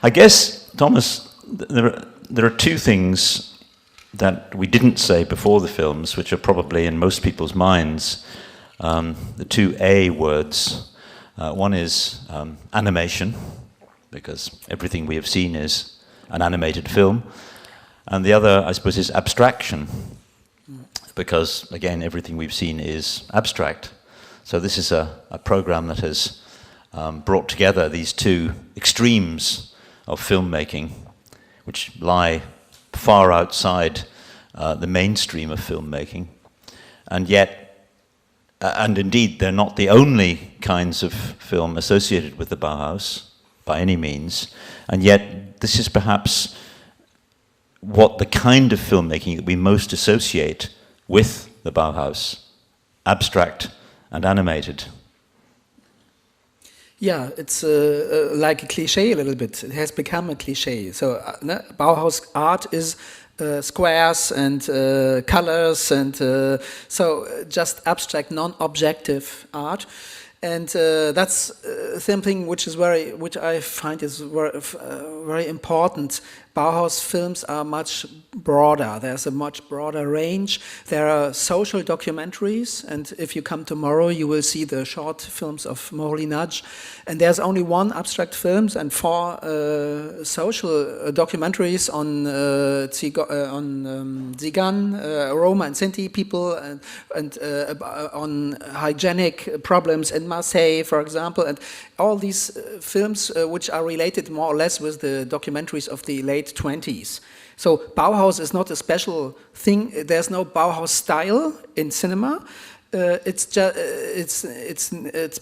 I guess, Thomas, there are two things that we didn't say before the films, which are probably in most people's minds, the two A words. One is animation, because everything we have seen is an animated film. And the other, I suppose, is abstraction, because, again, everything we've seen is abstract. So this is a program that has brought together these two extremes of filmmaking, which lie far outside the mainstream of filmmaking. And yet, and indeed, they're not the only kinds of film associated with the Bauhaus, by any means. And yet, this is perhaps what the kind of filmmaking that we most associate with the Bauhaus, abstract and animated. Yeah, it's like a cliche a little bit. It has become a cliche. So Bauhaus art is squares and colors and so just abstract, non-objective art. And that's something which I find is very important. Bauhaus films are much broader. There's a much broader range. There are social documentaries, and if you come tomorrow, you will see the short films of Moholy-Nagy. And there's only one abstract film and four social documentaries on Tsigan, Roma and Sinti people, and on hygienic problems in Marseille, for example, and all these films which are related more or less with the documentaries of the late 20s. So Bauhaus is not a special thing. There's no Bauhaus style in cinema. It's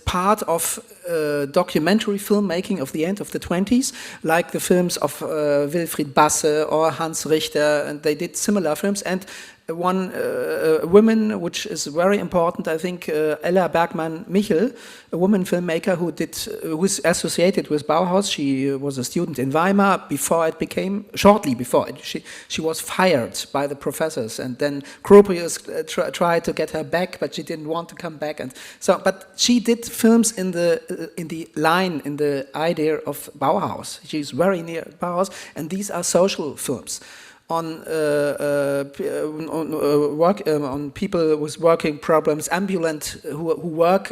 part of documentary filmmaking of the end of the 20s, like the films of Wilfried Basse or Hans Richter, and they did similar films. And one woman, which is very important, I think, Ella Bergmann-Michel, a woman filmmaker who's associated with Bauhaus. She was a student in Weimar shortly before she was fired by the professors, and then Gropius tried to get her back, but she didn't want to come back, and so. But she did films in the idea of Bauhaus. She's very near Bauhaus, and these are social films on people with working problems, ambulant who work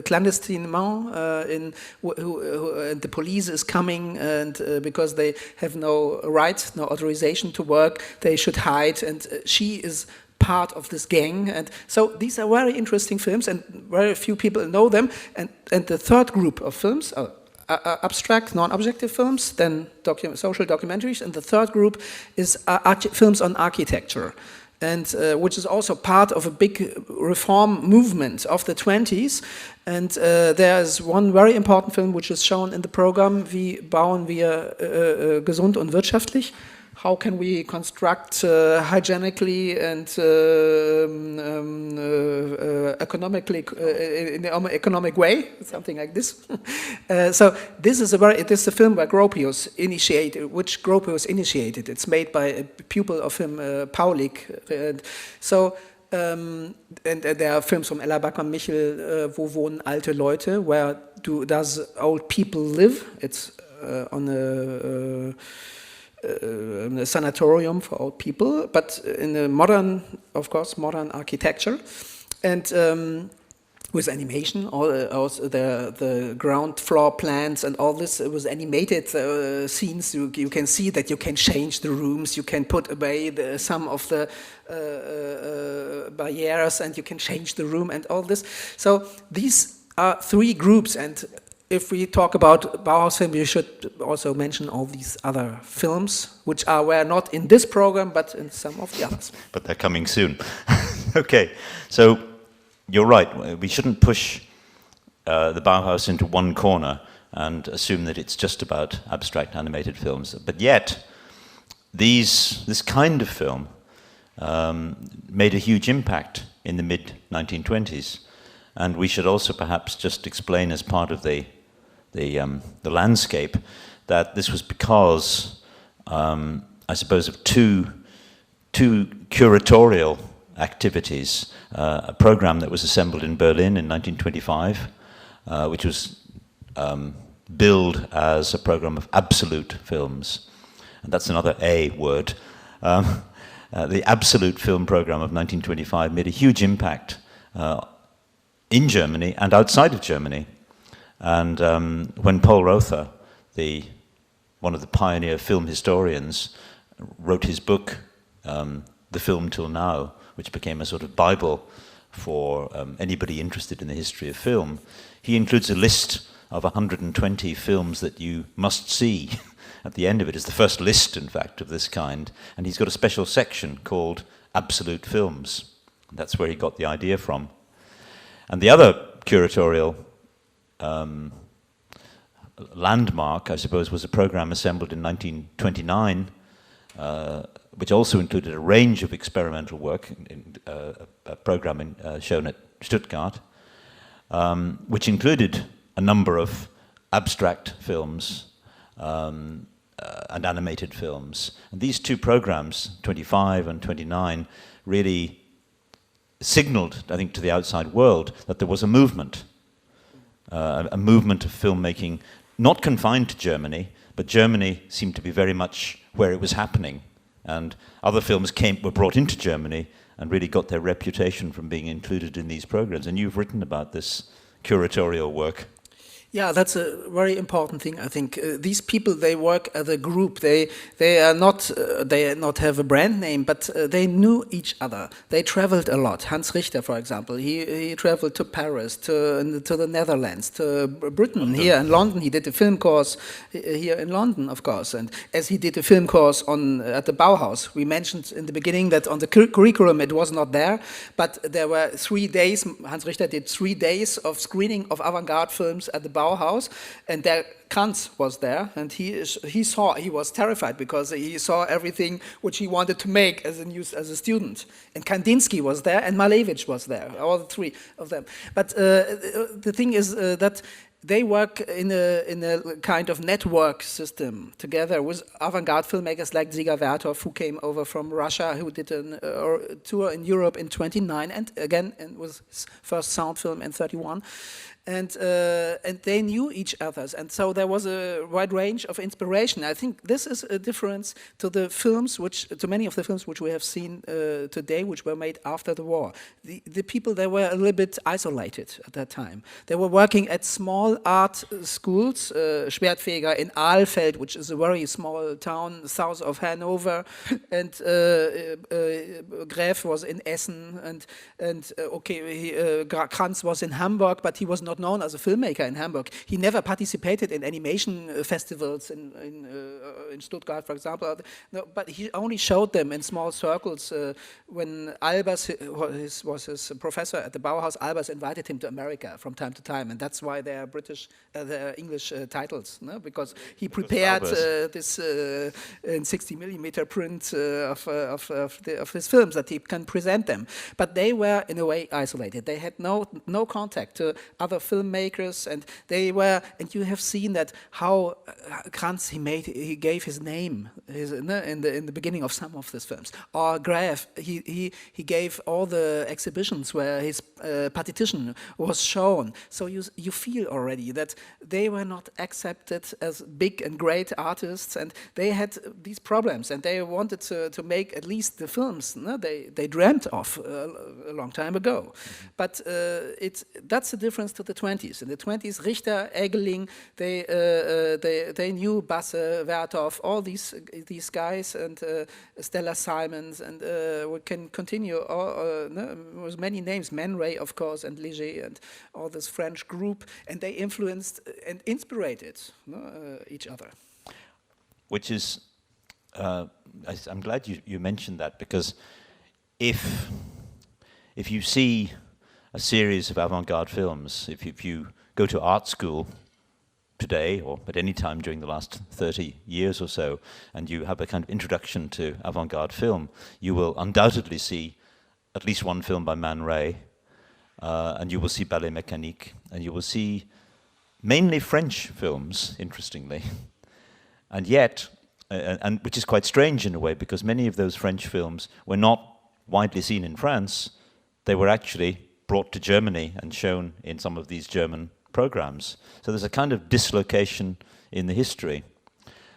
clandestinement, and the police is coming, and because they have no right, no authorization to work, they should hide, and she is part of this gang. And so these are very interesting films, and very few people know them. And the third group of films are abstract, non-objective films, then social documentaries, and the third group is films on architecture, and which is also part of a big reform movement of the 20s. And there's one very important film which is shown in the program, Wie bauen wir gesund und wirtschaftlich? How can we construct hygienically and economically in an economic way, something like this. So this is a film by Gropius initiated. It's made by a pupil of him, Paulik. And there are films from Ella Bergmann-Michel, Wo wohnen alte Leute? Where does old people live? It's on a sanatorium for old people, but in a modern architecture, and with animation, also the ground floor plans and all this. It was animated scenes. You can see that you can change the rooms, you can put away some of the barriers, and you can change the room and all this. So these are three groups, and if we talk about Bauhaus film, we should also mention all these other films, which were not in this program, but in some of the others. But they're coming soon. Okay, so you're right. We shouldn't push the Bauhaus into one corner and assume that it's just about abstract animated films. But yet, this kind of film made a huge impact in the mid-1920s. And we should also perhaps just explain, as part of the landscape, that this was because, I suppose, of two curatorial activities. A program that was assembled in Berlin in 1925, which was billed as a program of absolute films. And that's another A word. The absolute film program of 1925 made a huge impact in Germany and outside of Germany. And when Paul Rother, one of the pioneer film historians, wrote his book, The Film Till Now, which became a sort of Bible for anybody interested in the history of film, he includes a list of 120 films that you must see. At the end of it is the first list, in fact, of this kind, and he's got a special section called Absolute Films. That's where he got the idea from. And the other curatorial landmark, I suppose, was a program assembled in 1929, which also included a range of experimental work, a program shown at Stuttgart, which included a number of abstract films and animated films. And these two programs, 25 and 29, really signaled, I think, to the outside world that there was a movement of filmmaking, not confined to Germany, but Germany seemed to be very much where it was happening. And other films were brought into Germany and really got their reputation from being included in these programs. And you've written about this curatorial work. Yeah, that's a very important thing. I think these people, they work as a group. They not have a brand name, but they knew each other. They traveled a lot. Hans Richter, for example, he traveled to Paris, to the Netherlands, to Britain. London. Here in London, he did a film course here in London, of course. And as he did a film course at the Bauhaus, we mentioned in the beginning that on the curriculum it was not there, but there were 3 days. Hans Richter did 3 days of screening of avant-garde films at the Bauhaus, and there Kranz was there, and he was terrified because he saw everything which he wanted to make as a student. And Kandinsky was there, and Malevich was there, all the 3 of them. But the thing is that they work in a kind of network system together with avant-garde filmmakers like Dziga Vertov, who came over from Russia, who did a tour in Europe in 29, and again was his first sound film in 31. And they knew each other, and so there was a wide range of inspiration. I think this is a difference to many of the films which we have seen today, which were made after the war. The people, they were a little bit isolated at that time. They were working at small art schools, Schwertfeger in Aalfeld, which is a very small town south of Hanover, and Graeff was in Essen, and Kranz was in Hamburg, but he was not known as a filmmaker in Hamburg. He never participated in animation festivals in Stuttgart, for example. No, but he only showed them in small circles. When Albers was his professor at the Bauhaus, Albers invited him to America from time to time, and that's why they are English titles, no? Because he prepared this in 60mm print of his films that he can present them. But they were in a way isolated. They had no contact to other filmmakers, and and you have seen that how Kranz he gave his name in the beginning of some of these films. Or Graeff, he gave all the exhibitions where his partition was shown. So you feel already that they were not accepted as big and great artists, and they had these problems, and they wanted to make at least the films they dreamt of a long time ago. But that's the difference to the 20s. In the 20s, Richter, Eggling, they knew Basse, Vertov, all these guys, and Stella Simons, and we can continue with many names, Man Ray, of course, and Léger, and all this French group, and they influenced and inspired each other. Which is, I'm glad you mentioned that, because if you see a series of avant-garde films, if you go to art school today or at any time during the last 30 years or so, and you have a kind of introduction to avant-garde film, you will undoubtedly see at least one film by Man Ray, and you will see Ballet Mécanique, and you will see mainly French films, interestingly. And yet, and which is quite strange in a way, because many of those French films were not widely seen in France. They were actually brought to Germany and shown in some of these German programs. So there's a kind of dislocation in the history.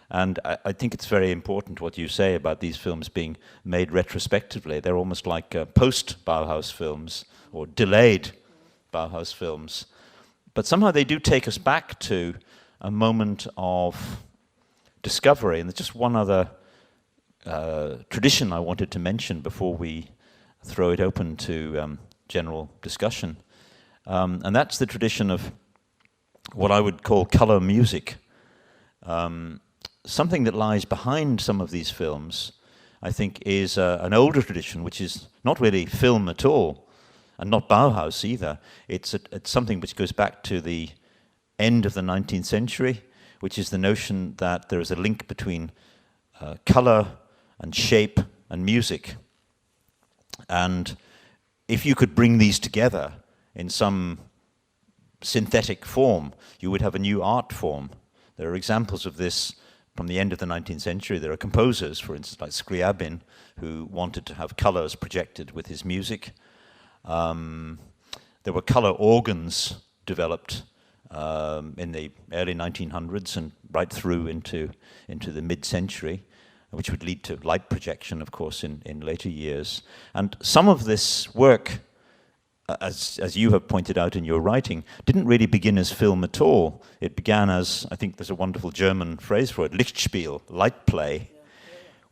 And I think it's very important what you say about these films being made retrospectively. They're almost like post-Bauhaus films, or delayed Bauhaus films. But somehow they do take us back to a moment of discovery. And there's just one other tradition I wanted to mention before we throw it open to general discussion. And that's the tradition of what I would call color music. Something that lies behind some of these films, I think, is an older tradition, which is not really film at all, and not Bauhaus either. It's something which goes back to the end of the 19th century, which is the notion that there is a link between color and shape and music. And if you could bring these together in some synthetic form, you would have a new art form. There are examples of this from the end of the 19th century. There are composers, for instance, like Scriabin, who wanted to have colors projected with his music. There were color organs developed in the early 1900s and right through into the mid-century, which would lead to light projection, of course, in later years. And some of this work, as you have pointed out in your writing, didn't really begin as film at all. It began as, I think there's a wonderful German phrase for it, Lichtspiel, light play,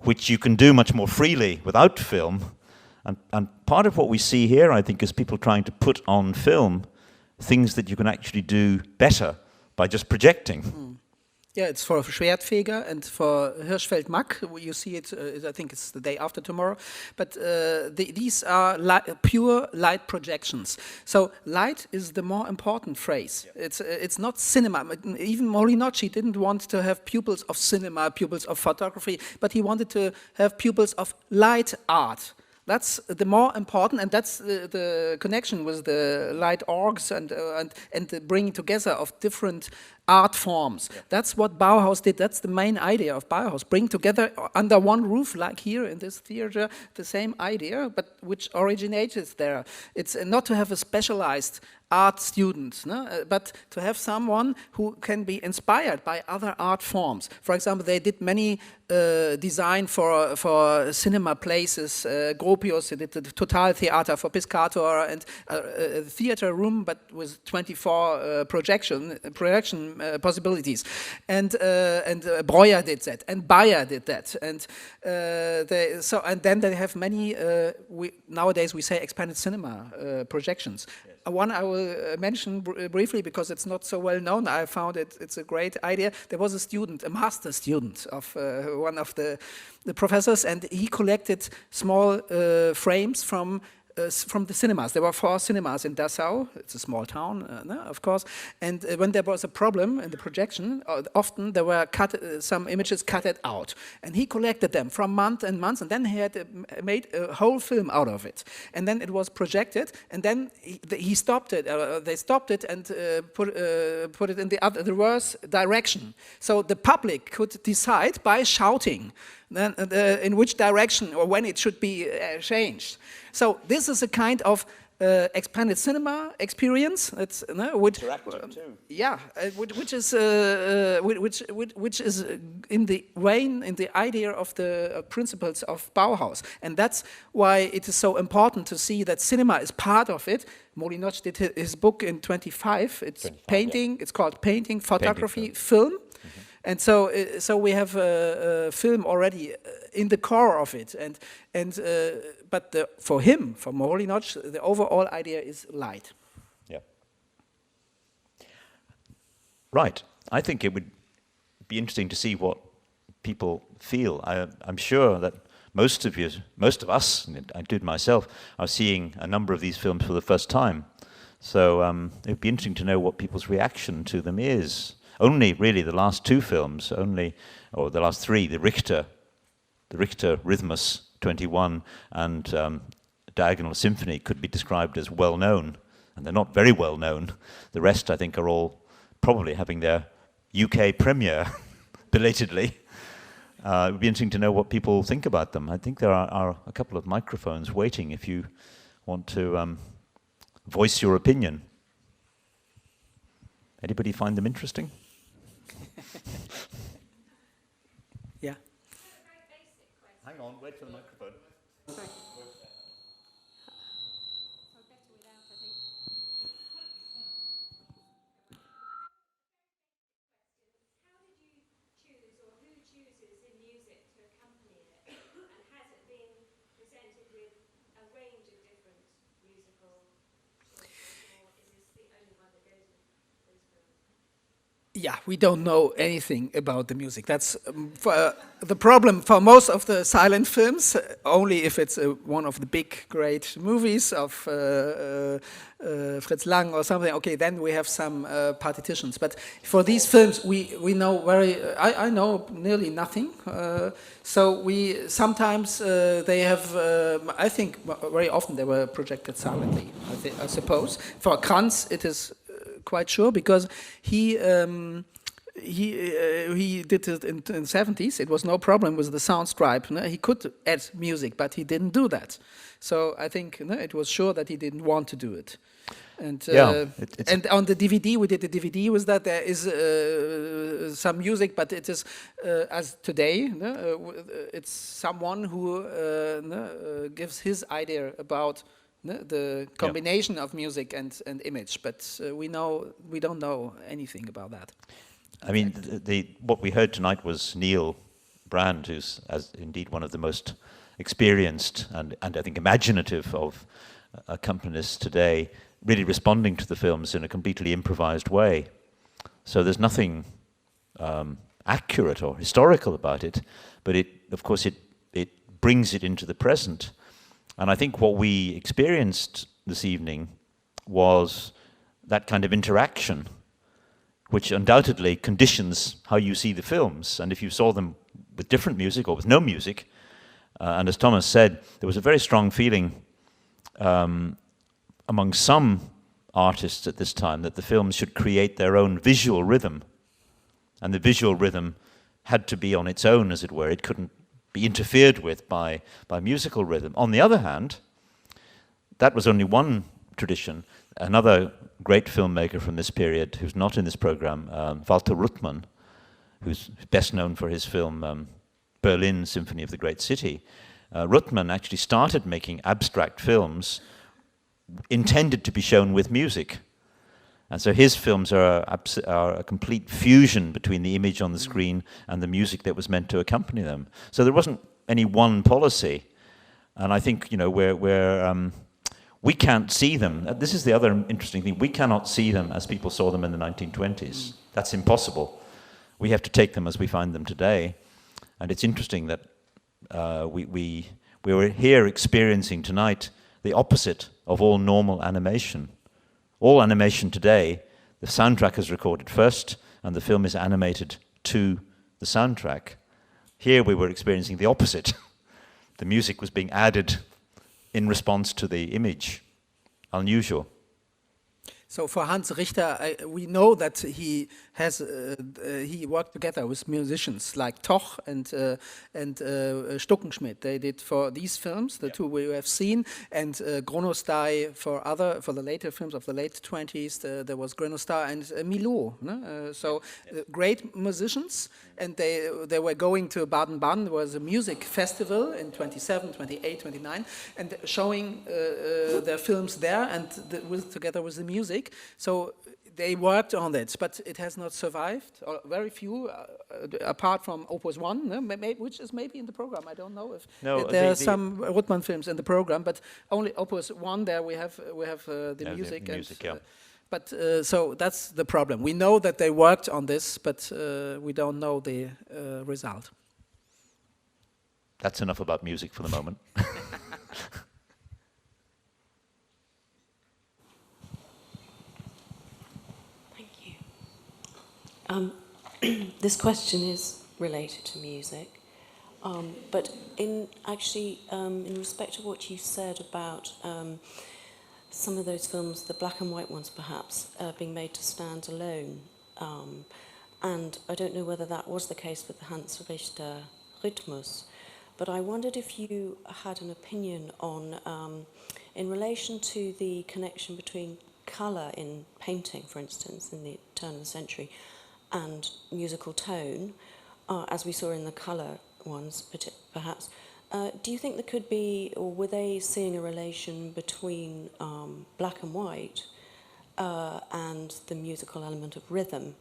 which you can do much more freely without film. And part of what we see here, I think, is people trying to put on film things that you can actually do better by just projecting. Yeah, it's for Schwertfeger and for Hirschfeld-Mack. You see it, I think it's the day after tomorrow. But these are pure light projections. So light is the more important phrase. Yeah. It's not cinema. Even Molinocci didn't want to have pupils of cinema, pupils of photography, but he wanted to have pupils of light art. That's the more important, and that's the connection with the light orgs and the bringing together of different art forms. Yeah. That's what Bauhaus did. That's the main idea of Bauhaus. Bring together under one roof, like here in this theater, the same idea, but which originated there. It's not to have a specialized art student, no? But to have someone who can be inspired by other art forms. For example, they did many design for cinema places. Gropius did the Total Theater for Piscator, and a theater room, but with 24 projection possibilities. And Breuer did that, and Bayer did that, and then they have many. Nowadays we say expanded cinema projections. Yes. One I will mention briefly because it's not so well known. I found it's a great idea. There was a student, a master student of one of the professors, and he collected small frames from the cinemas. There were 4 cinemas in Dessau. It's a small town, of course. And when there was a problem in the projection, often there were some images cut out. And he collected them from months and months, and then he had made a whole film out of it. And then it was projected, and then he stopped it. They stopped it and put it in the reverse direction. So the public could decide by shouting then in which direction or when it should be changed. So this is a kind of expanded cinema experience. It's interactive too. Yeah, which is in the vein, in the idea of the principles of Bauhaus, and that's why it is so important to see that cinema is part of it. Molinocci did his book in 25. It's 25, painting. Yeah. It's called Painting, Photography, Film. Mm-hmm. And so we have a film already in the core of it, but for Molinocci, the overall idea is light. Yeah. Right. I think it would be interesting to see what people feel. I'm sure that most of us, and I did myself, are seeing a number of these films for the first time. So it would be interesting to know what people's reaction to them is. Only really the last 2 films, or the last 3, the Richter Rhythmus 21 and Diagonal Symphony could be described as well known, and they're not very well known. The rest, I think, are all probably having their UK premiere belatedly. It would be interesting to know what people think about them. I think there are a couple of microphones waiting if you want to voice your opinion. Anybody find them interesting? Yeah. Hang on, wait for the microphone. Sorry. Yeah, we don't know anything about the music. That's the problem for most of the silent films. Only if it's one of the big, great movies of Fritz Lang or something. Okay, then we have some partitions. But for these films, we know very. I know nearly nothing. So we sometimes they have. I think very often they were projected silently. I suppose for Kranz it is. Quite sure because he did it in the 70s. It was no problem with the sound stripe. No? He could add music, but he didn't do that. So I think it was sure that he didn't want to do it. And and on the DVD, we did the DVD with that. There is some music, but it is as today. It's someone who gives his idea about. The combination of music and image, but we don't know anything about that. I mean, what we heard tonight was Neil Brand, who's as indeed one of the most experienced and I think imaginative of accompanists today, really responding to the films in a completely improvised way. So there's nothing accurate or historical about it, but of course it brings it into the present. And I think what we experienced this evening was that kind of interaction, which undoubtedly conditions how you see the films. And if you saw them with different music or with no music, and as Thomas said, there was a very strong feeling among some artists at this time that the films should create their own visual rhythm. And the visual rhythm had to be on its own, as it were. It couldn't be interfered with by musical rhythm. On the other hand, that was only one tradition. Another great filmmaker from this period, who's not in this program, Walter Ruttmann, who's best known for his film Berlin, Symphony of the Great City. Ruttmann actually started making abstract films intended to be shown with music. And so his films are a complete fusion between the image on the screen and the music that was meant to accompany them. So there wasn't any one policy. And I think, we can't see them. This is the other interesting thing. We cannot see them as people saw them in the 1920s. That's impossible. We have to take them as we find them today. And it's interesting that we were here experiencing tonight the opposite of all normal animation. All animation today, the soundtrack is recorded first, and the film is animated to the soundtrack. Here we were experiencing the opposite. The music was being added in response to the image. Unusual. So for Hans Richter, we know that he worked together with musicians like Toch and Stuckenschmidt. They did for these films, the two we have seen, and Gronostai for the later films of the late 20s. There was Gronostai and Milot. Great musicians, and they were going to Baden-Baden. There was a music festival in 27, 28, 29, and showing their films there and together with the music. So they worked on it, but it has not survived, or very few, apart from Opus 1, which is maybe in the program. I don't know if there are some Ruttmann films in the program, but only Opus 1 there we have the music. But so that's the problem. We know that they worked on this, but we don't know the result. That's enough about music for the moment. This question is related to music, but in respect of what you said about some of those films, the black and white ones perhaps, being made to stand alone, and I don't know whether that was the case with the Hans Richter Rhythmus, but I wondered if you had an opinion on, in relation to the connection between colour in painting, for instance, in the turn of the century, and musical tone, as we saw in the colour ones, perhaps. Do you think there could be, or were they seeing a relation between black and white and the musical element of rhythm?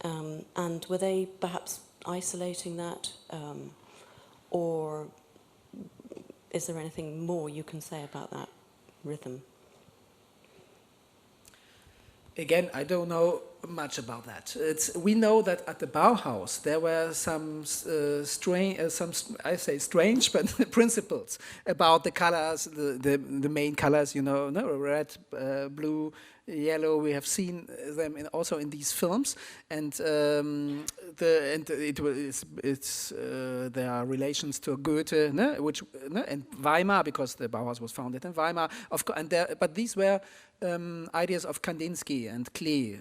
And were they perhaps isolating that, or is there anything more you can say about that rhythm? Again, I don't know much about that. We know that at the Bauhaus there were some strange, but principles about the colors, the main colors. You know, no, red, blue, yellow. We have seen them also in these films, and there are relations to Goethe, no, and Weimar, because the Bauhaus was founded in Weimar, of course. But these were ideas of Kandinsky and Klee,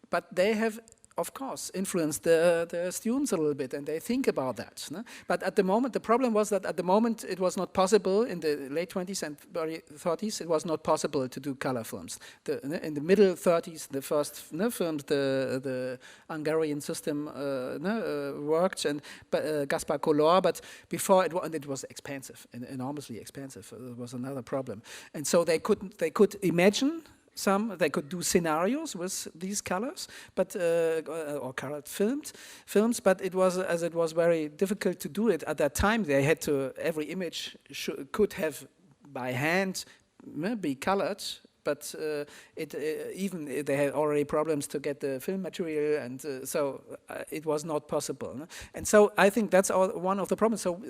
but they have, of course, influenced the students a little bit, and they think about that. No? But at the moment, the problem was that at the moment it was not possible, in the late 20s and early 30s, it was not possible to do color films. In the middle 30s, the first films, the Hungarian system worked, and Gaspar Color, but before it was expensive, enormously expensive. It was another problem. And so they could imagine they could do scenarios with these colors, but or colored films. But it was very difficult to do it at that time. They had to, every image could have by hand be colored. But even they had already problems to get the film material, and so it was not possible. No? And so I think that's one of the problems. So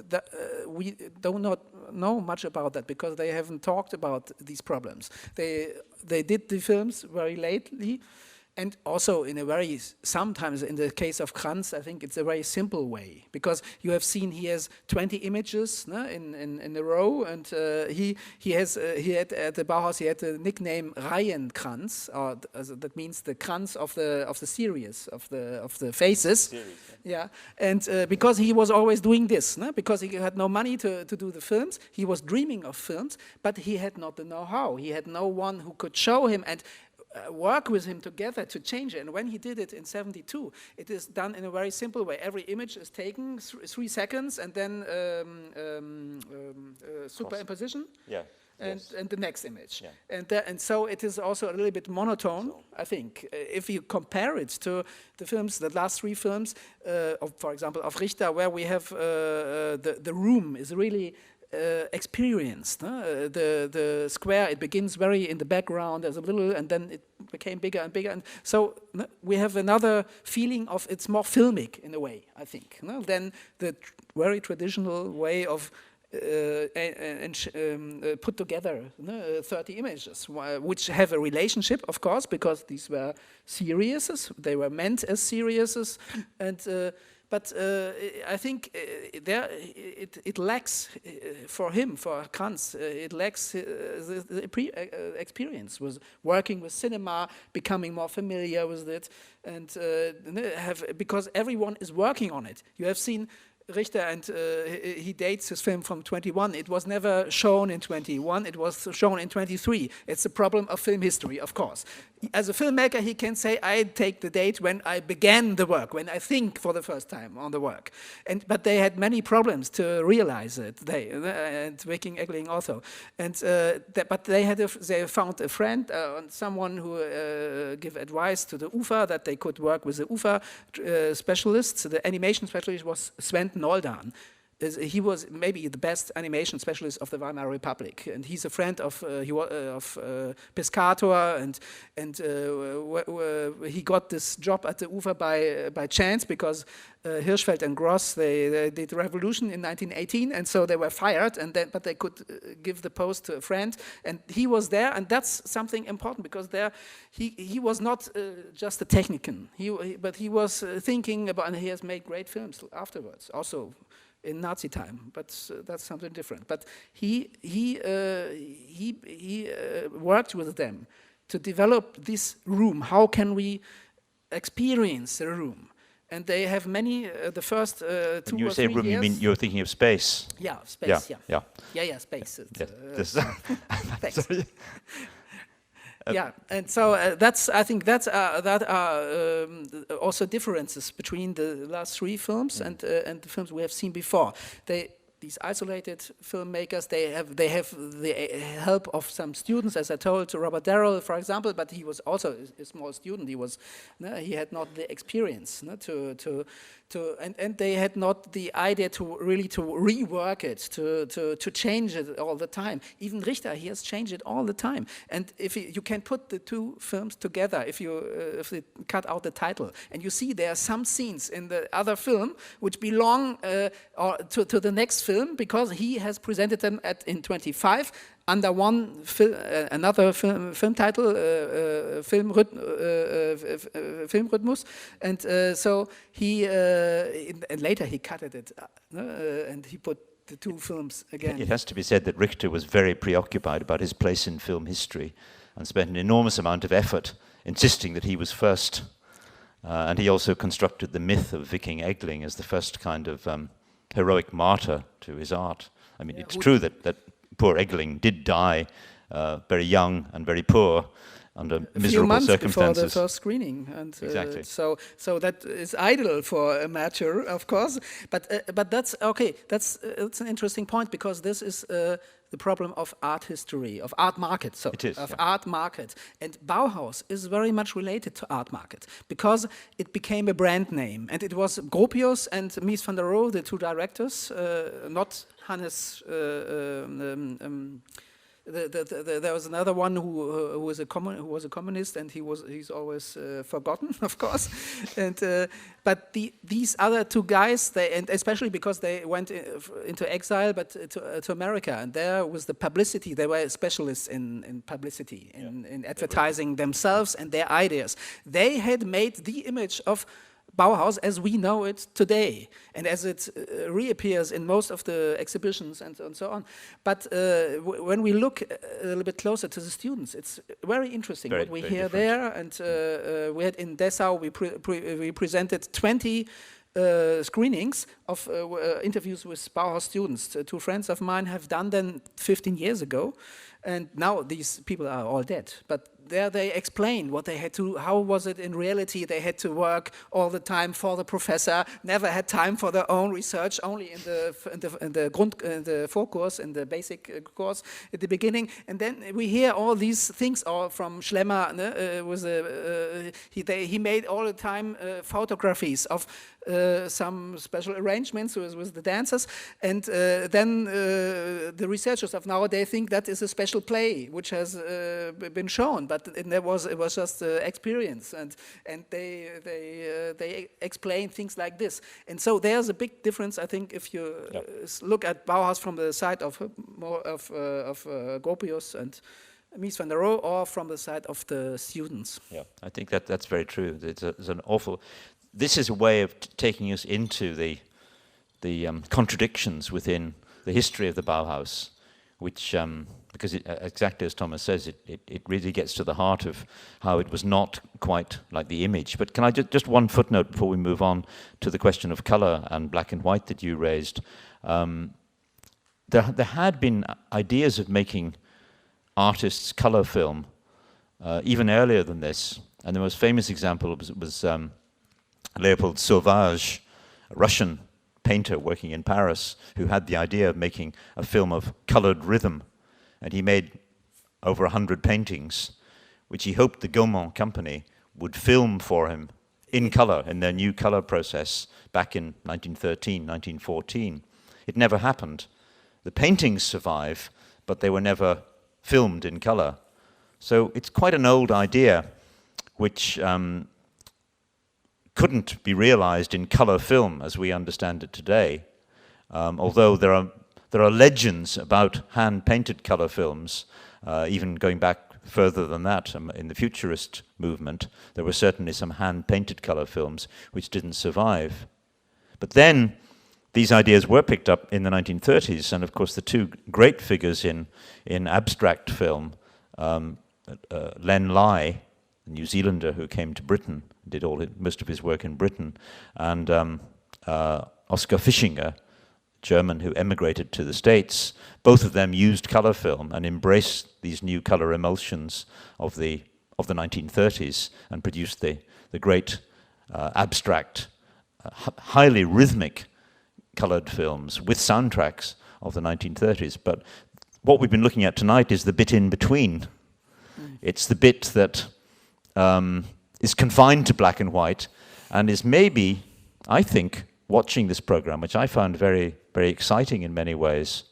we do not know much about that because they haven't talked about these problems. They did the films very lately, and also in a very, sometimes in the case of Kranz, I think it's a very simple way, because you have seen he has 20 images in a row, and he had at the Bauhaus, he had the nickname Reihenkranz, or that means the Kranz of the series of the faces. Series, yeah. And because he was always doing this, because he had no money to do the films, he was dreaming of films, but he had not the know-how. He had no one who could show him and work with him together to change it. And when he did it in 72, it is done in a very simple way. Every image is taken 3 seconds, and then superimposition. Yeah. And the next image. Yeah. And so it is also a little bit monotone, I think. If you compare it to the films, the last 3 films, for example, of Richter, where we have the room is really experienced. The square, it begins very in the background as a little, and then it became bigger and bigger. And so we have another feeling of, it's more filmic in a way, I think, than the very traditional way of put together 30 images, which have a relationship, of course, because these were series, they were meant as series, and but I think it lacks for him, for Kranz, it lacks the experience with working with cinema, becoming more familiar with it, and because everyone is working on it. You have seen Richter, and he dates his film from 21. It was never shown in 21, it was shown in 23. It's a problem of film history, of course. As a filmmaker, he can say, I take the date when I began the work, when I think for the first time on the work. But they had many problems to realize it, and Viking, Eggling also. And but they found a friend, someone who gave advice to the UFA, that they could work with the UFA specialists. The animation specialist was Sven Noldan. He was maybe the best animation specialist of the Weimar Republic, and he's a friend of Piscator, and he got this job at the UFA by chance, because Hirschfeld and Gross, they did the revolution in 1918, and so they were fired, but they could give the post to a friend, and he was there, and that's something important, because there he was not just a technician, but he was thinking about, and he has made great films afterwards, also in Nazi time, but that's something different. But he worked with them to develop this room. How can we experience the room? And they have many. The first 2 or 3 years. When you say room, you mean you're thinking of space? Yeah, space. Yeah, space. Yes. Thanks. Yeah, and so I think that are also differences between the last three films and the films we have seen before. These isolated filmmakers, they have the help of some students, as I told Robert Darrell, for example. But he was also a small student. He had not the experience and they had not the idea to rework it, to change it all the time. Even Richter, he has changed it all the time. And if you can put the two films together, if you cut out the title, and you see there are some scenes in the other film which belong to the next film, because he has presented them in 25 under one another film title, Filmrhythmus, and so he and later he cut it and he put the two films again. It has to be said that Richter was very preoccupied about his place in film history and spent an enormous amount of effort insisting that he was first. And he also constructed the myth of Viking Eggling as the first kind of heroic martyr to his art. I mean, it's true that poor Eggling did die very young and very poor under miserable circumstances. Before the first screening, and exactly. So that is ideal for a amateur, of course. But that's okay. That's an interesting point, because this is the problem of art history, of art market. So it is, of yeah. art market, and Bauhaus is very much related to art market, because it became a brand name, and it was Gropius and Mies van der Rohe, the two directors, not Hannes. There was another one who was a communist, and he's always forgotten, of course. And but these other two guys, and especially because they went into exile, but to America, and there was the publicity. They were specialists in publicity, in advertising themselves and their ideas. They had made the image of Bauhaus as we know it today, and as it reappears in most of the exhibitions and so on. But when we look a little bit closer to the students, it's very interesting what we hear there. And we had in Dessau, we presented 20 screenings of interviews with Bauhaus students. Two friends of mine have done them 15 years ago, and now these people are all dead. But there they explain what they had to, how was it in reality. They had to work all the time for the professor, never had time for their own research, only in the Vorkurs, in the basic course at the beginning. And then we hear all these things from Schlemmer. He made all the time photographies of some special arrangements with the dancers, and then the researchers of now, they think that is a special play which has been shown, but it was just experience, and they explain things like this. And so there's a big difference, I think, if you look at Bauhaus from the side of Gropius and Mies van der Rohe, or from the side of the students. Yeah, I think that's very true. It's an awful. This is a way of taking us into the contradictions within the history of the Bauhaus, which, because exactly as Thomas says, it really gets to the heart of how it was not quite like the image. But can I just one footnote before we move on to the question of color and black and white that you raised? There had been ideas of making artists color film even earlier than this, and the most famous example was Leopold Sauvage, a Russian painter working in Paris, who had the idea of making a film of colored rhythm. And he made over 100 paintings, which he hoped the Gaumont company would film for him in color, in their new color process, back in 1913, 1914. It never happened. The paintings survive, but they were never filmed in color. So it's quite an old idea, which couldn't be realized in color film as we understand it today. Although there are legends about hand-painted color films, even going back further than that. In the futurist movement, there were certainly some hand-painted color films which didn't survive. But then these ideas were picked up in the 1930s, and of course the two great figures in abstract film, Len Lai, a New Zealander who came to Britain, did most of his work in Britain, and Oscar Fischinger, German who emigrated to the States. Both of them used color film and embraced these new color emulsions of the 1930s and produced the great abstract, highly rhythmic colored films with soundtracks of the 1930s. But what we've been looking at tonight is the bit in between. It's the bit that is confined to black and white and is maybe, I think, watching this program, which I found very, very exciting in many ways,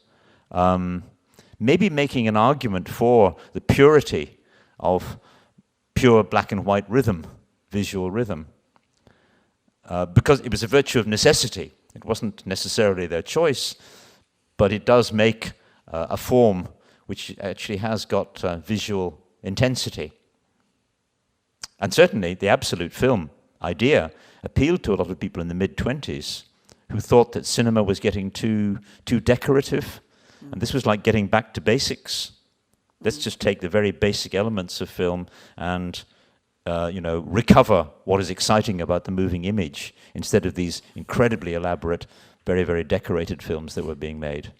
maybe making an argument for the purity of pure black and white rhythm, visual rhythm, because it was a virtue of necessity. It wasn't necessarily their choice, but it does make a form which actually has got visual intensity. And certainly the absolute film idea appealed to a lot of people in the mid-20s who thought that cinema was getting too decorative, and this was like getting back to basics. Let's just take the very basic elements of film and recover what is exciting about the moving image instead of these incredibly elaborate, very, very decorated films that were being made.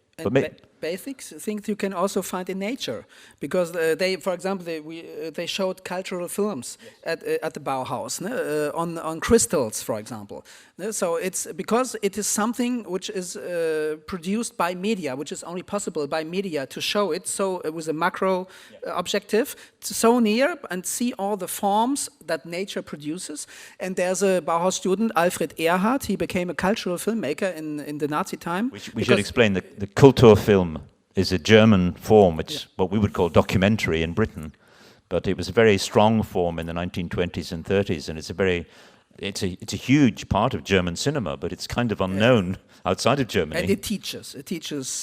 Basics things you can also find in nature, because they, for example, they showed cultural films at the Bauhaus on crystals, for example. So it's because it is something which is produced by media, which is only possible by media to show it. So it was a macro objective, so near and see all the forms that nature produces. And there's a Bauhaus student, Alfred Erhard. He became a cultural filmmaker in the Nazi time. We should explain the Kulturfilm is a German form, which what we would call documentary in Britain, but it was a very strong form in the 1920s and 30s, and it's a huge part of German cinema, but it's kind of unknown outside of Germany. And it teaches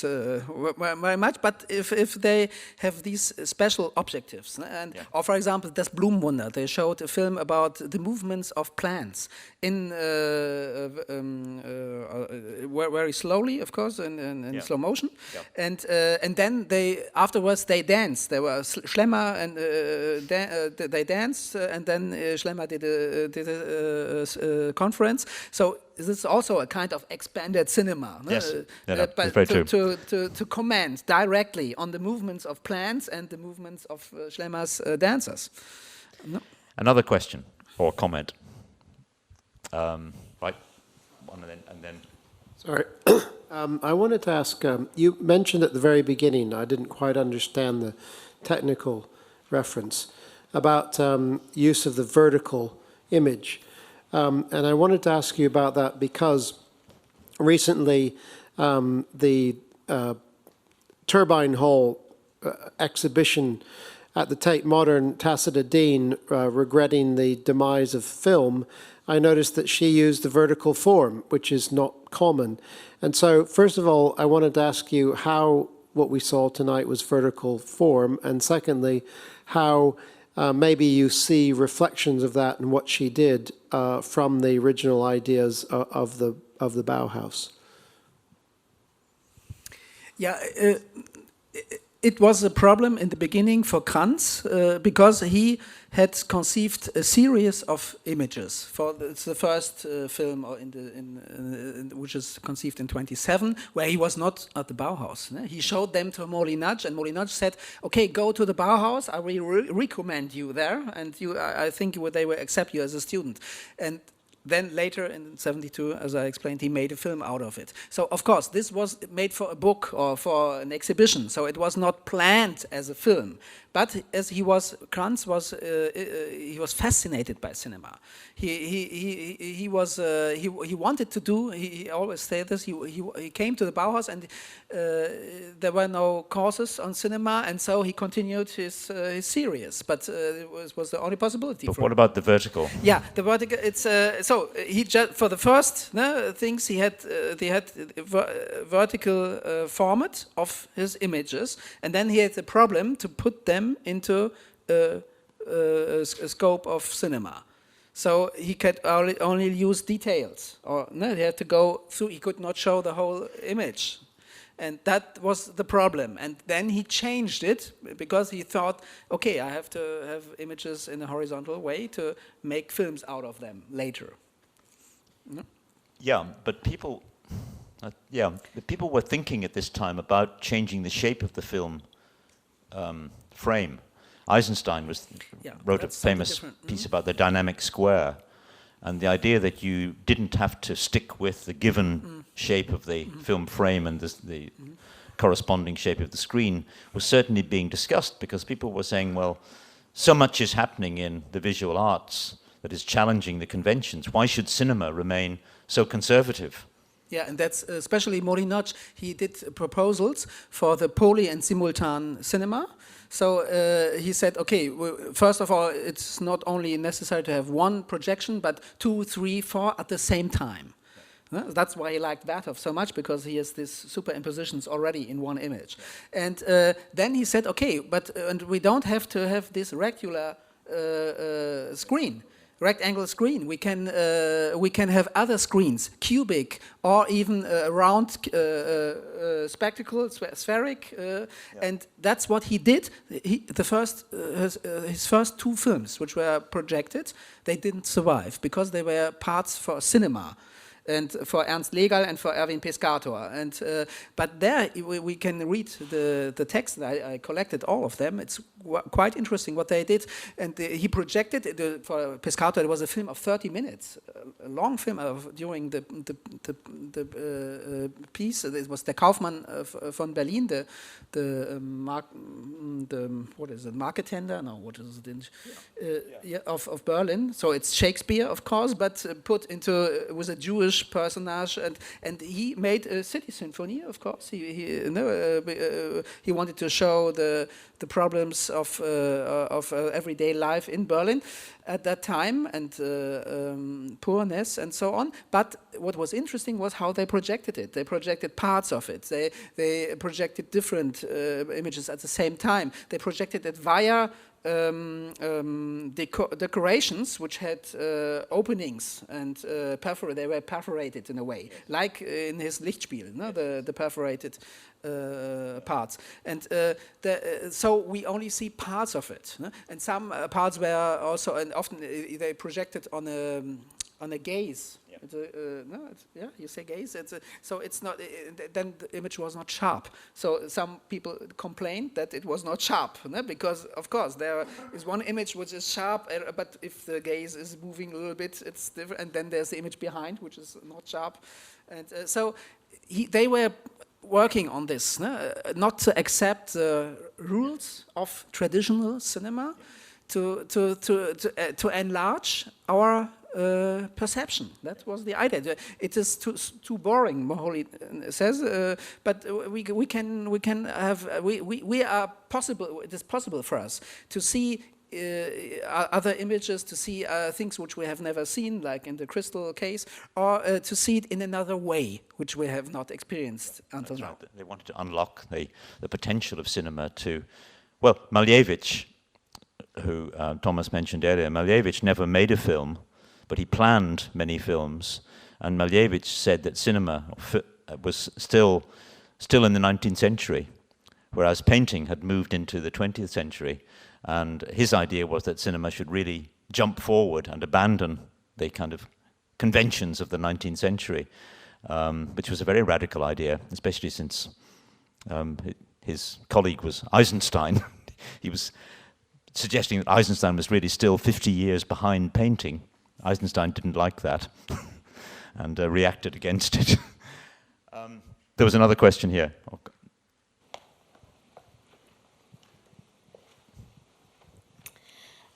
very much. But if they have these special objectives, or for example, Das Blumenwunder, they showed a film about the movements of plants in very slowly, of course, in slow motion, and then afterwards they danced. There were Schlemmer and they danced, and then Schlemmer did a conference. So this is also a kind of expanded cinema. Yes, but very true. To comment directly on the movements of plants and the movements of Schlemmer's dancers. No? Another question or comment. Right, one and then. Sorry, I wanted to ask. You mentioned at the very beginning, I didn't quite understand the technical reference about use of the vertical image. And I wanted to ask you about that because recently the Turbine Hall exhibition at the Tate Modern Tacita Dean, regretting the demise of film, I noticed that she used the vertical form, which is not common. And so, first of all, I wanted to ask you how what we saw tonight was vertical form, and secondly, how maybe you see reflections of that in what she did from the original ideas of the Bauhaus. Yeah, it was a problem in the beginning for Kranz because he had conceived a series of images. It's the first film which is conceived in 1927, where he was not at the Bauhaus. He showed them to Molinage, and Molinage said, "Okay, go to the Bauhaus. I will recommend you there, and I think they will accept you as a student." And then later in 1972, as I explained, he made a film out of it. So of course, this was made for a book or for an exhibition. So it was not planned as a film. But as Kranz was fascinated by cinema. He wanted to do. He always said this. He came to the Bauhaus, and there were no courses on cinema, and so he continued his series. But it was the only possibility. But what about the vertical? Yeah, the vertical. It's so he just for the first things he had vertical format of his images, and then he had the problem to put them into a scope of cinema. So he could only use details, or he had to go through. He could not show the whole image, and that was the problem. And then he changed it because he thought, okay, I have to have images in a horizontal way to make films out of them later. No? Yeah, but people Yeah, the people were thinking at this time about changing the shape of the film frame. Eisenstein wrote a famous piece about the dynamic square, and the idea that you didn't have to stick with the given shape of the film frame and the corresponding shape of the screen was certainly being discussed, because people were saying, well, so much is happening in the visual arts that is challenging the conventions. Why should cinema remain so conservative? Yeah, and that's especially Molyneux. He did proposals for the poly and simultan cinema. So he said, okay, first of all, it's not only necessary to have one projection, but 2, 3, 4 at the same time. That's why he liked Werthoff so much, because he has these superimpositions already in one image. And then he said, okay, but and we don't have to have this regular screen. Rectangle screen. We can have other screens, cubic or even round spectacle, spheric, and that's what he did. His first 2 films, which were projected, they didn't survive because they were parts for cinema. And for Ernst Legal and for Erwin Pescator. And but there we can read the text. I collected all of them. It's quite interesting what they did. And he projected for Pescator. It was a film of 30 minutes, a long film during the piece. It was Der Kaufmann von Berlin, the what is it, Marketender? No, what is it? Of Berlin. So it's Shakespeare, of course, but put into with a Jewish personage, and he made a city symphony. Of course, he wanted to show the problems of everyday life in Berlin at that time, and poorness and so on. But what was interesting was how they projected it. They projected parts of it. They projected different images at the same time. They projected it via decorations which had openings, and they were perforated in a way, like in his Lichtspiel, the perforated parts. And so we only see parts of it, and some parts were also, and often they projected on a gaze. Yeah. You say gaze. So it's not. Then the image was not sharp. So some people complained that it was not sharp, because of course there is one image which is sharp, but if the gaze is moving a little bit, it's different. And then there's the image behind, which is not sharp. And so they were working on this, not to accept the rules of traditional cinema, to enlarge our perception. That was the idea. It is too boring, Moholy says, but we can have. We are possible. It is possible for us to see other images, to see things which we have never seen, like in the crystal case, or to see it in another way, which we have not experienced until now. Right. They wanted to unlock the potential of cinema to, well, Malevich, who Thomas mentioned earlier, Malevich never made a film, but he planned many films, and Malevich said that cinema was still in the 19th century, whereas painting had moved into the 20th century, and his idea was that cinema should really jump forward and abandon the kind of conventions of the 19th century, which was a very radical idea, especially since his colleague was Eisenstein. He was suggesting that Eisenstein was really still 50 years behind painting. Eisenstein didn't like that and reacted against it. There was another question here.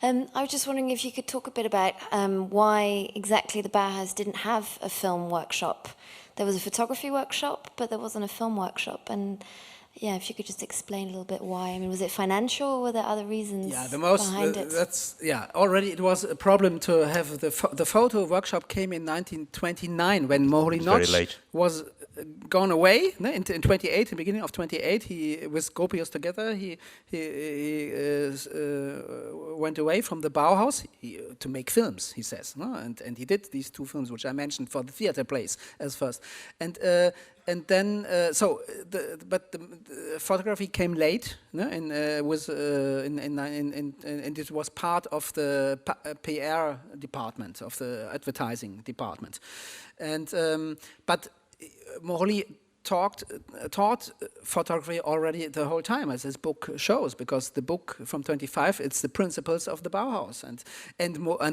I was just wondering if you could talk a bit about why exactly the Bauhaus didn't have a film workshop. There was a photography workshop, but there wasn't a film workshop. And yeah, if you could just explain a little bit why. I mean, was it financial, or were there other reasons behind it? Already it was a problem to have the photo workshop came in 1929 when Moholy-Nagy was gone away. In 28, the beginning of 28, he with Gropius together, he went away from the Bauhaus to make films, he says, and he did these 2 films which I mentioned for the theater plays as first, and then but the photography came late, and it was part of the PR department, of the advertising department, and but Morley taught photography already the whole time, as his book shows, because the book from 25, it's the principles of the Bauhaus, and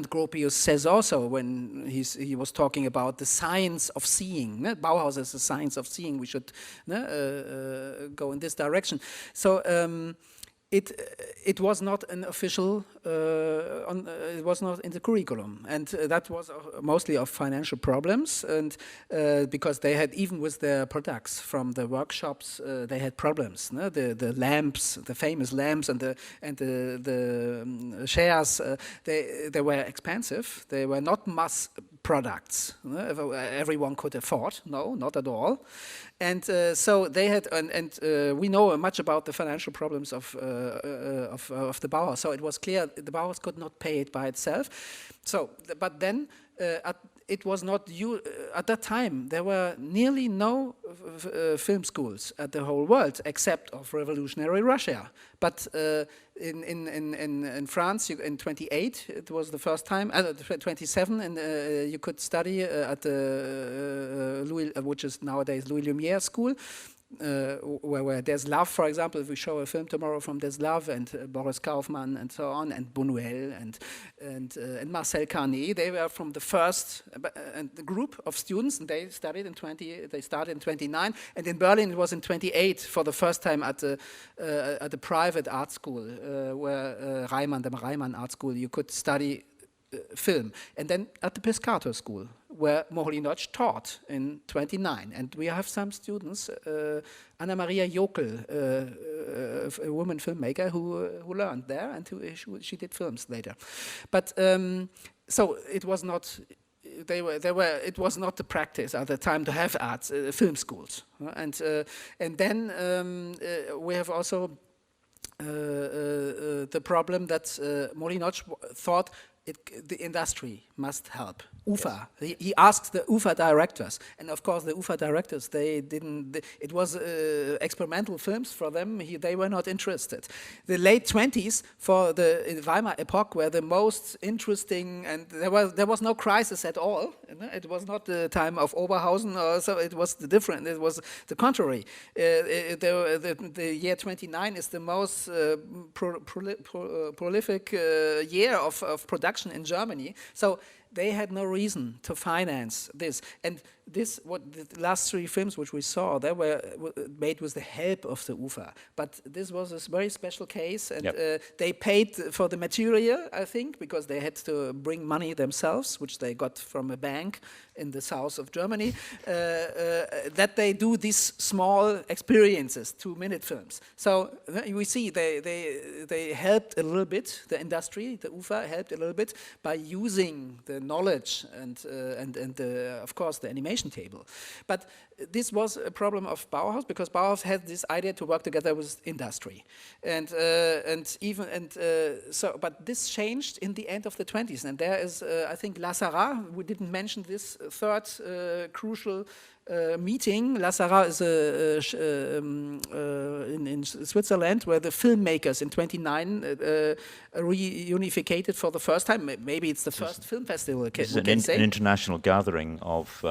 Gropius says also when he was talking about the science of seeing. Bauhaus is the science of seeing. We should go in this direction. So. It was not an official, it was not in the curriculum, and that was mostly of financial problems, and because they had, even with their products from the workshops, they had problems. No? The lamps, the famous lamps, and the chairs, they were expensive. They were not mass products. No? Everyone could afford. No, not at all. And so they had, and we know much about the financial problems of the Bauhaus. So it was clear the Bauhaus could not pay it by itself. So, but then it was not at that time. There were nearly no film schools at the whole world, except of revolutionary Russia. But in France, in 28, it was the first time. 27, and you could study at the Louis, which is nowadays Louis Lumière School. Where there's Love, for example, if we show a film tomorrow from There's Love, and Boris Kaufmann and so on, and Buñuel and Marcel Carné, they were from the first and the group of students, and they studied in 20. They started in 29, and in Berlin it was in 28 for the first time at the private art school, where the Reimann Art School, you could study film, and then at the Piscator School, where Moholy-Nagy taught in 29. And we have some students, Anna Maria Jokel, a woman filmmaker who learned there, and she did films later. But so it was not. It was not the practice at the time to have arts film schools, and then we have also the problem that Moholy-Nagy thought. The industry must help. UFA. He asked the UFA directors, and of course the UFA directors, they didn't. It was experimental films for them. They were not interested. The late 20s for the Weimar epoch were the most interesting, and there was no crisis at all. It was not the time of Oberhausen, so it was different. It was the contrary. The year 29 is the most prolific year of production in Germany. So they had no reason to finance this. And this, what the last three films which we saw, they were made with the help of the UFA. But this was a very special case, and they paid for the material, I think, because they had to bring money themselves, which they got from a bank in the south of Germany, that they do these small experiences, 2-minute films. So we see they helped a little bit, the industry, the UFA helped a little bit by using the knowledge and of course the animation table. But this was a problem of Bauhaus, because Bauhaus had this idea to work together with industry, but this changed in the end of the 20s, and there is I think La Sarraz, we didn't mention this third crucial meeting. La Sarraz is in Switzerland, where the filmmakers in 29 reunificated for the first time. Maybe it's the first film festival. It's an international gathering of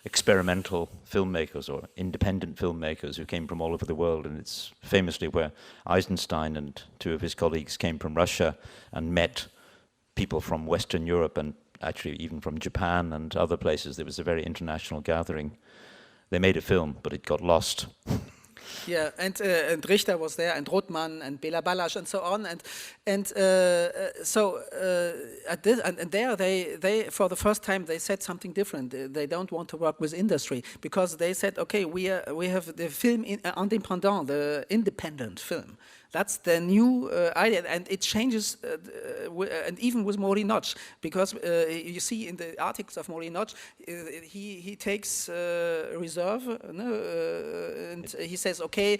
experimental filmmakers or independent filmmakers who came from all over the world, and it's famously where Eisenstein and two of his colleagues came from Russia and met people from Western Europe and actually even from Japan and other places. There was a very international gathering. They made a film, but it got lost. Yeah, and Richter was there, and Rothman, and Bela Balasch, and so on, so at this, and there they for the first time they said something different. They don't want to work with industry, because they said, okay, we have the film indépendant, the independent film. That's the new idea, and it changes, and even with Moholy-Nagy, because you see in the articles of Moholy-Nagy, he takes reserve, and he says, okay,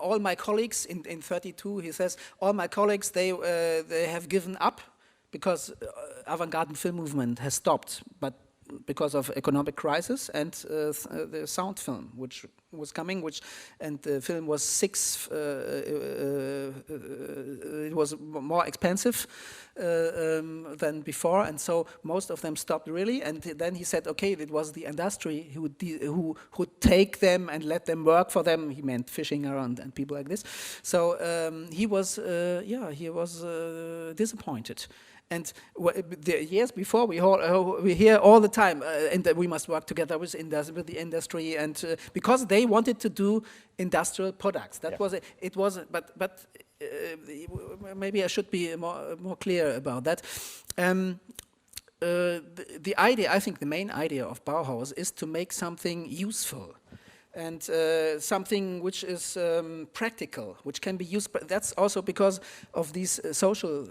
all my colleagues in 32, he says, all my colleagues, they have given up, because avant-garde film movement has stopped, but because of economic crisis, and the sound film, which was coming, and the film was it was more expensive than before, and so most of them stopped really. And then he said, okay, it was the industry who would take them and let them work for them. He meant fishing around and people like this. So he was disappointed. And the years before, we hear all the time, and we must work together with the industry, and because they wanted to do industrial products. That was it. It was, but maybe I should be more clear about that. The idea, I think, the main idea of Bauhaus is to make something useful. And something which is practical, which can be used. But that's also because of these social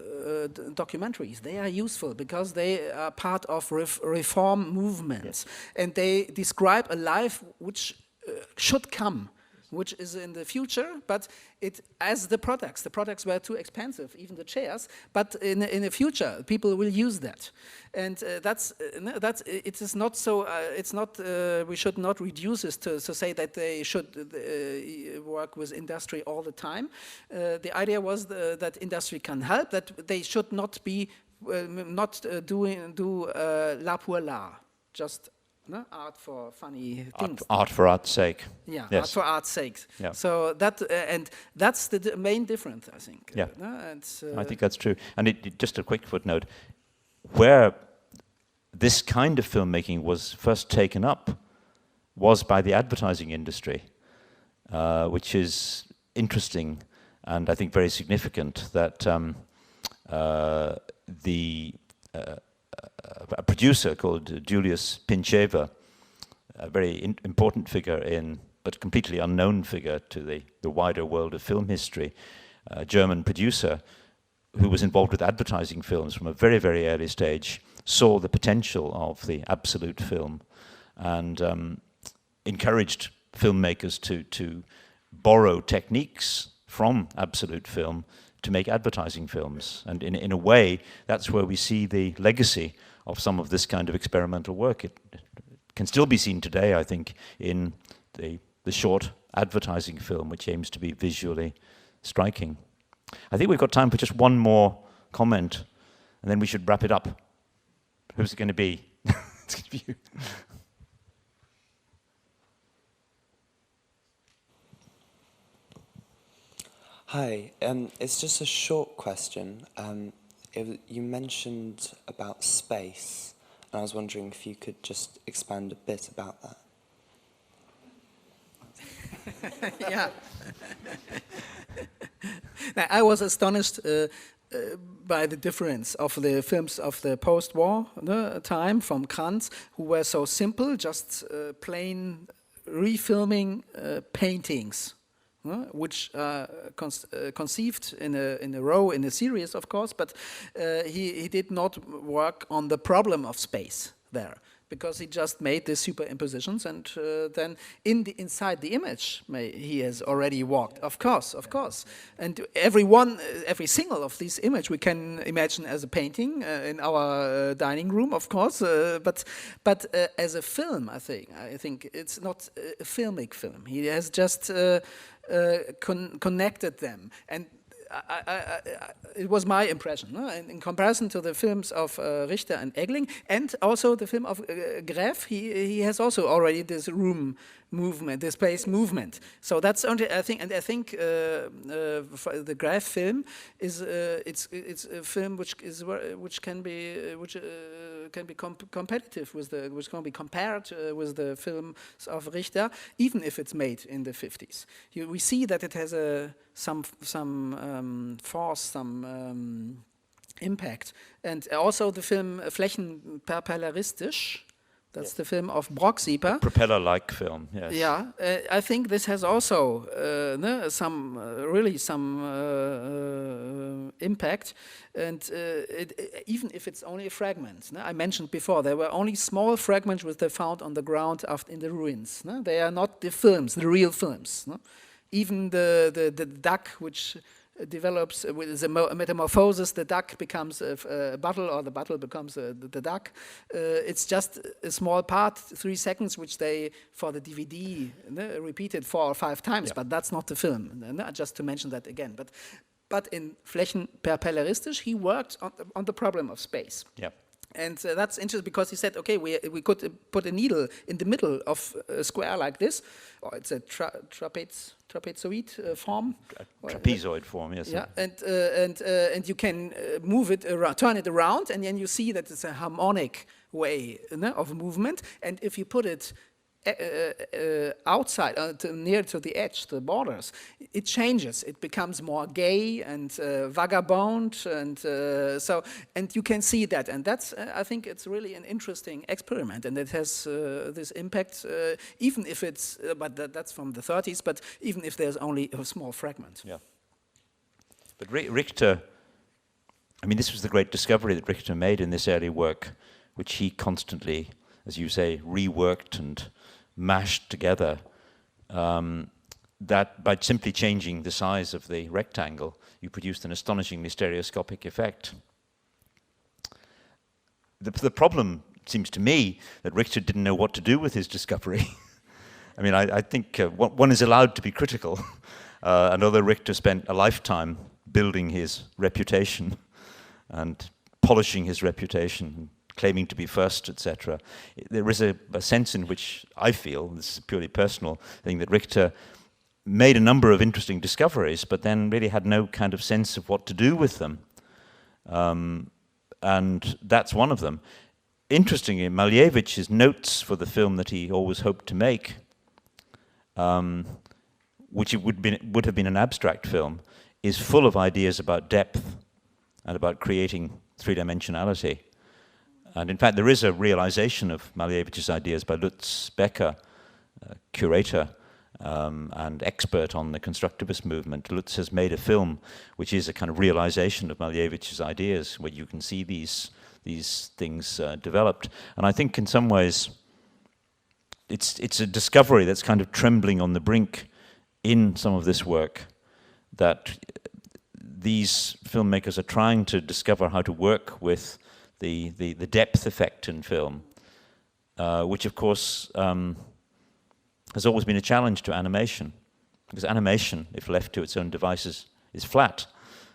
documentaries. They are useful because they are part of reform movements, and they describe a life which should come, which is in the future, but as the products were too expensive, even the chairs, but in the future, people will use that. And it is not so, it's not, we should not reduce this to say that they should work with industry all the time. The idea was that industry can help, that they should not be, do la pour la, just art for funny things. Art for art's sake. Yeah, yes. Art for art's sake. Yeah. So that and that's the main difference, I think. Yeah, and, I think that's true. And just a quick footnote, where this kind of filmmaking was first taken up was by the advertising industry, which is interesting and I think very significant that a producer called Julius Pincheva, a very important figure but completely unknown figure to the wider world of film history, a German producer who was involved with advertising films from a very, very early stage, saw the potential of the absolute film and encouraged filmmakers to borrow techniques from absolute film to make advertising films. And in a way, that's where we see the legacy of some of this kind of experimental work. It can still be seen today, I think, in the short advertising film, which aims to be visually striking. I think we've got time for just one more comment, and then we should wrap it up. Who's it going to be? It's going to be you. Hi, it's just a short question. You mentioned about space, and I was wondering if you could just expand a bit about that. Yeah. Now, I was astonished by the difference of the films of the post-war time from Kranz, who were so simple, just plain refilming paintings. Which conceived in a row, in a series, of course, but he did not work on the problem of space there, because he just made the superimpositions, and then inside the image he has already walked, of course, and every single of these images we can imagine as a painting in our dining room, of course, but as a film, I think it's not a filmic film. He has just connected them, and it was my impression, in comparison to the films of Richter and Eggling, and also the film of Graeff. He has also already this room movement, this space movement. So that's only, I think, and I think the Graeff film is it's a film which can be competitive with which can be compared with the films of Richter, even if it's made in the 50s. We see that it has some force, some impact, and also the film Flächenperpellaristisch. That's the film of Brocksieper. Propeller-like film, yes. Yeah, I think this has also some impact, and even if it's only a fragment. I mentioned before there were only small fragments which they found on the ground in the ruins. They are not the films, the real films. Even the duck which develops with the metamorphosis. The duck becomes a bottle, or the bottle becomes the duck. It's just a small part, 3 seconds, which they, for the DVD, repeated 4 or 5 times, but that's not the film. Just to mention that again. But in Flächenperpelleristisch, he worked on the problem of space. Yeah. And that's interesting because he said, okay, we could put a needle in the middle of a square like this, or it's a trapezoid form. Trapezoid form, yes. Yeah, and you can move it around, turn it around, and then you see that it's a harmonic way of movement. And if you put it outside, near to the edge, the borders, it changes. It becomes more gay and vagabond, and and you can see that, and that's I think it's really an interesting experiment, and it has this impact, even if it's, but that's from the 30s, but even if there's only a small fragment. Yeah. But Richter, I mean, this was the great discovery that Richter made in this early work, which he constantly, as you say, reworked and mashed together, that by simply changing the size of the rectangle, you produced an astonishingly stereoscopic effect. The problem, seems to me, that Richter didn't know what to do with his discovery. I mean, I think one is allowed to be critical, and although Richter spent a lifetime building his reputation and polishing his reputation, claiming to be first, etc. There is a sense in which I feel, this is a purely personal thing, that Richter made a number of interesting discoveries, but then really had no kind of sense of what to do with them. And that's one of them. Interestingly, Maleevich's notes for the film that he always hoped to make, which would have been an abstract film, is full of ideas about depth and about creating three-dimensionality. And in fact, there is a realization of Maleevich's ideas by Lutz Becker, curator and expert on the constructivist movement. Lutz has made a film which is a kind of realization of Maleevich's ideas, where you can see these things developed. And I think in some ways, it's a discovery that's kind of trembling on the brink in some of this work, that these filmmakers are trying to discover how to work with the depth effect in film, which of course has always been a challenge to animation, because animation, if left to its own devices, is flat,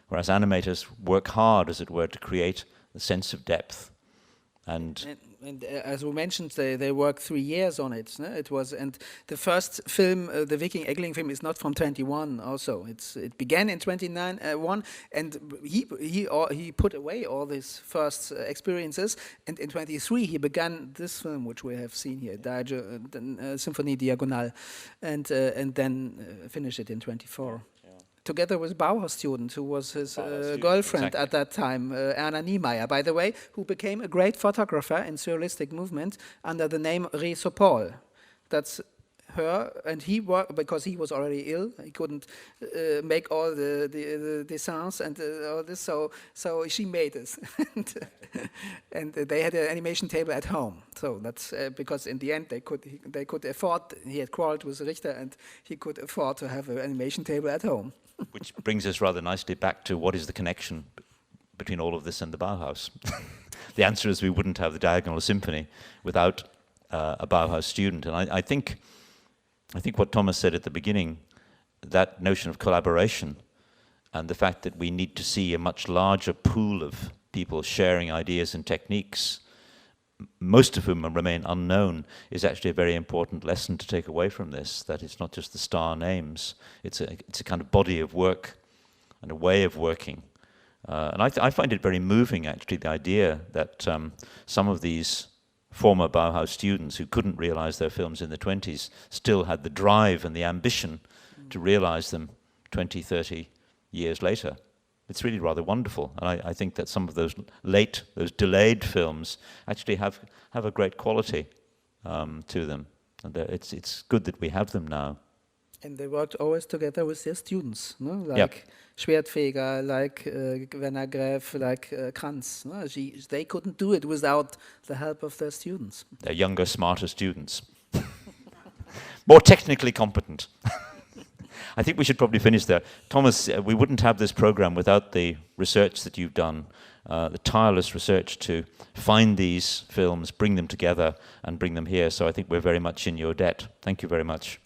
whereas animators work hard, as it were, to create a sense of depth. And as we mentioned, they worked 3 years on it. No? It was, and the first film, the Viking Eggling film, is not from 21. Also, it began in 29, and he put away all these first experiences. And in 23, he began this film, which we have seen here, Symphonie Diagonale, and then finished it in 24. Together with Bauhaus student, who was his girlfriend at that time, Erna Niemeyer, by the way, who became a great photographer in surrealistic movement under the name Reso Paul. That's her, and he worked, because he was already ill, he couldn't make all the designs and all this, so she made this. And they had an animation table at home. So that's because in the end they could afford, he had quarreled with Richter, and he could afford to have an animation table at home. Which brings us rather nicely back to what is the connection between all of this and the Bauhaus. The answer is we wouldn't have the Diagonal Symphony without a Bauhaus student. And I think what Thomas said at the beginning, that notion of collaboration and the fact that we need to see a much larger pool of people sharing ideas and techniques, most of whom remain unknown, is actually a very important lesson to take away from this, that it's not just the star names, it's a kind of body of work and a way of working. And I find it very moving, actually, the idea that some of these former Bauhaus students who couldn't realize their films in the 20s still had the drive and the ambition to realize them 20, 30 years later. It's really rather wonderful, and I think that some of those delayed films actually have a great quality to them, and it's good that we have them now. And they worked always together with their students, no? Like Schwertfeger, like Werner, Graeff, like Kranz. No? They couldn't do it without the help of their students. They're younger, smarter students, more technically competent. I think we should probably finish there. Thomas, we wouldn't have this program without the research that you've done, the tireless research to find these films, bring them together, and bring them here. So I think we're very much in your debt. Thank you very much.